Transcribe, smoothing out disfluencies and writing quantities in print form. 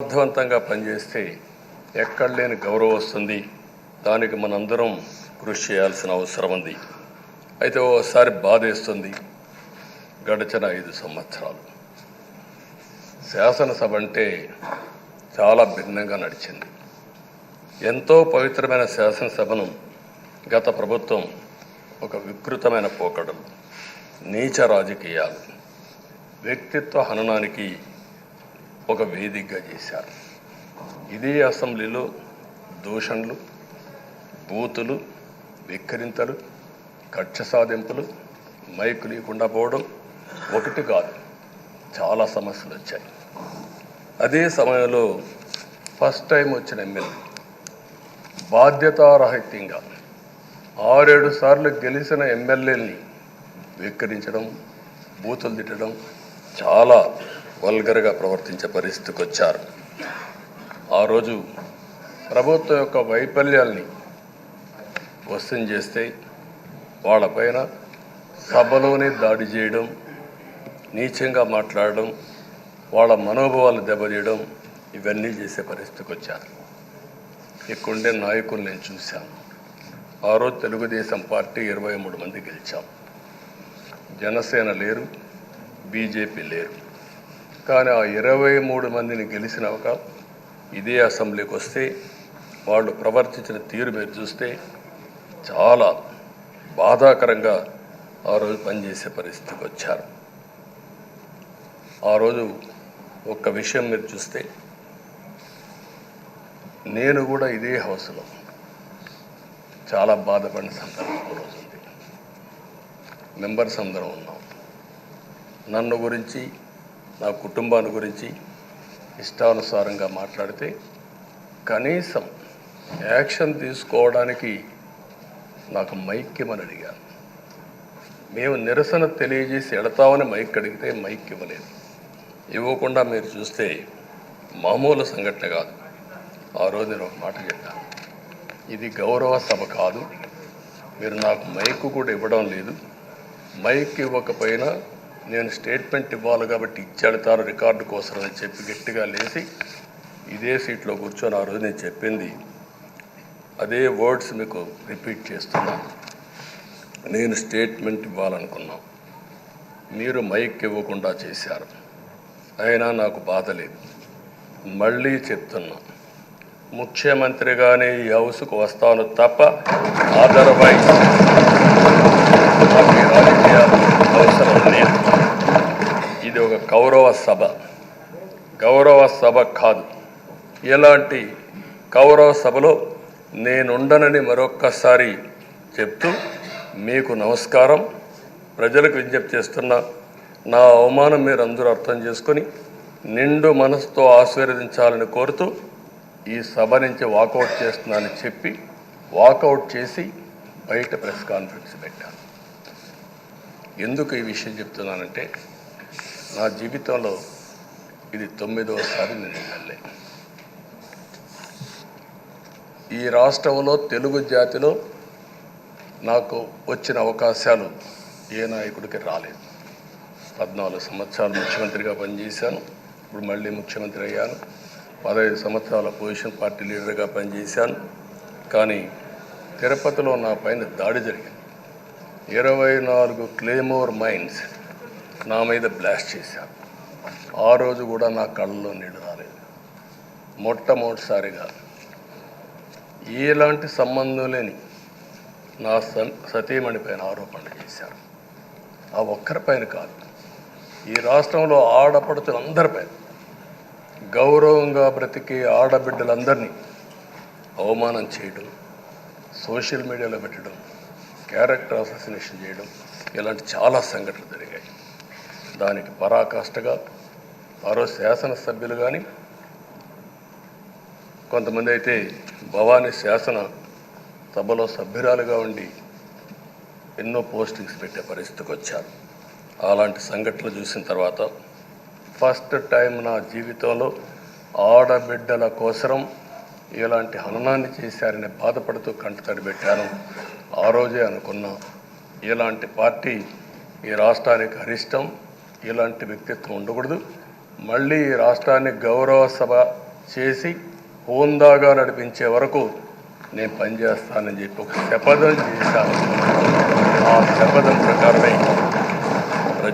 సమర్థవంతంగా పనిచేస్తే ఎక్కడ లేని గౌరవం వస్తుంది. దానికి మనందరం కృషి చేయాల్సిన అవసరం ఉంది. అయితే ఓసారి బాధేస్తుంది. గడిచిన 5 సంవత్సరాలు శాసనసభ అంటే చాలా భిన్నంగా నడిచింది. ఎంతో పవిత్రమైన శాసనసభను గత ప్రభుత్వం ఒక వికృతమైన పోకడలు, నీచ రాజకీయాలు, వ్యక్తిత్వ హననానికి ఒక వేదికగా చేశారు. ఇదే అసెంబ్లీలో దూషణలు, బూతులు, వెక్కిరింతలు, కక్ష సాధింపులు, మైకు లేకుండా పోవడం ఒకటి కాదు, చాలా సమస్యలు వచ్చాయి. అదే సమయంలో ఫస్ట్ టైం వచ్చిన ఎమ్మెల్యే బాధ్యతారాహిత్యంగా 6-7 సార్లు గెలిచిన ఎమ్మెల్యేని వెక్కిరించడం, బూతులు తిట్టడం, చాలా వల్గర్గా ప్రవర్తించే పరిస్థితికి వచ్చారు. ఆ రోజు ప్రభుత్వం యొక్క వైఫల్యాల్ని వశం చేస్తే వాళ్ళపైన సభలోనే దాడి చేయడం, నీచంగా మాట్లాడడం, వాళ్ళ మనోభావాలు దెబ్బతీయడం, ఇవన్నీ చేసే పరిస్థితికి వచ్చారు. ఇక్కడుండే నాయకులు నేను చూశాను. ఆ రోజు తెలుగుదేశం పార్టీ 23 మంది గెలిచాం. జనసేన లేరు, బీజేపీ లేరు. కానీ ఆ 23 మందిని గెలిచినాక ఇదే అసెంబ్లీకి వస్తే వాళ్ళు ప్రవర్తించిన తీరు మీరు చూస్తే చాలా బాధాకరంగా ఆ రోజు పనిచేసే పరిస్థితికి వచ్చారు. ఆ రోజు ఒక్క విషయం మీరు చూస్తే, నేను కూడా ఇదే హౌస్లో చాలా బాధపడిన సందర్భం రోజు ఉంది. మెంబర్స్ అందరం ఉన్నాం. నన్ను గురించి, నా కుటుంబాన్ని గురించి ఇష్టానుసారంగా మాట్లాడితే కనీసం యాక్షన్ తీసుకోవడానికి నాకు మైక్ ఇవ్వమని అడిగాను. మేము నిరసన తెలియజేసి ఎడతామని మైక్ అడిగితే మైక్ ఇవ్వలేదు. ఇవ్వకుండా మీరు చూస్తే మామూలు సంఘటన కాదు. ఆ రోజు నేను ఒక మాట చెప్పాను, ఇది గౌరవ సభ కాదు, మీరు నాకు మైక్ కూడా ఇవ్వడం లేదు. మైక్ ఇవ్వకపోయినా నేను స్టేట్మెంట్ ఇవ్వాలి కాబట్టి ఇచ్చేడతారు రికార్డు కోసం అని చెప్పి గట్టిగా లేచి ఇదే సీట్లో కూర్చొని ఆ రోజు నేను చెప్పింది అదే వర్డ్స్ మీకు రిపీట్ చేస్తున్నాను. నేను స్టేట్మెంట్ ఇవ్వాలనుకున్నాను, మీరు మైక్ ఇవ్వకుండా చేశారు. అయినా నాకు బాధ లేదు. మళ్ళీ చెప్తున్నా, ముఖ్యమంత్రిగానే ఈ హౌస్కు వస్తాను తప్ప అదర్వైజ్ నాకు రాజకీయాలు అవసరం లేదు. ఇది ఒక గౌరవ సభ కాదు. ఇలాంటి గౌరవ సభలో నేనుండనని మరొక్కసారి చెప్తూ మీకు నమస్కారం. ప్రజలకు విజ్ఞప్తి చేస్తున్నా, నా అవమానం మీరు అందరూ అర్థం చేసుకొని నిండు మనసుతో ఆశీర్వదించాలని కోరుతూ ఈ సభ నుంచి వాకౌట్ చేస్తున్నానని చెప్పి వాకౌట్ చేసి బయట ప్రెస్ కాన్ఫరెన్స్ పెట్టాను. ఎందుకు ఈ విషయం చెప్తున్నానంటే, నా జీవితంలో ఇది 9వసారి నేను ఎమ్మెల్యే. ఈ రాష్ట్రంలో తెలుగు జాతిలో నాకు వచ్చిన అవకాశాలు ఏ నాయకుడికి రాలేదు. 14 సంవత్సరాలు ముఖ్యమంత్రిగా పనిచేశాను. ఇప్పుడు మళ్ళీ ముఖ్యమంత్రి అయ్యాను. 15 సంవత్సరాల పొజిషన్ పార్టీ లీడర్గా పనిచేశాను. కానీ తిరుపతిలో నా పైన దాడి జరిగింది. 24 క్లేమోర్ మైన్స్ నా మీద బ్లాస్ట్ చేశారు. ఆ రోజు కూడా నా కళ్ళలో నీళ్ళు రాలేదు. మొట్టమొదటిసారిగా ఎలాంటి సంబంధం లేని నా సతీమణి పైన ఆరోపణలు చేశారు. ఆ ఒక్కరిపైన కాదు, ఈ రాష్ట్రంలో ఆడపడుతులందరిపైన, గౌరవంగా బ్రతికే ఆడబిడ్డలందరినీ అవమానం చేయడం, సోషల్ మీడియాలో పెట్టడం, క్యారెక్టర్ అసాసినేషన్ చేయడం, ఇలాంటి చాలా సంఘటనలు జరిగాయి. దానికి పరాకాష్ఠగా ఆ రోజు శాసనసభ్యులు కానీ, కొంతమంది అయితే భవానీ శాసన సభలో సభ్యురాలుగా ఉండి ఎన్నో పోస్టింగ్స్ పెట్టే పరిస్థితికి వచ్చారు. అలాంటి సంఘటనలు చూసిన తర్వాత ఫస్ట్ టైం నా జీవితంలో ఆడబిడ్డల కోసరం ఇలాంటి హననాన్ని చేశారని బాధపడుతూ కంటతడి పెట్టాను. ఆ రోజే అనుకున్నా, ఇలాంటి పార్టీ ఈ రాష్ట్రానికి అరిష్టం, ఇలాంటి వ్యక్తిత్వం ఉండకూడదు. మళ్ళీ ఈ రాష్ట్రాన్ని గౌరవ సభ చేసి హోందాగా నడిపించే వరకు నేను పనిచేస్తానని చెప్పి ఒక శపథం చేశాను. ఆ శపథం ప్రకారమే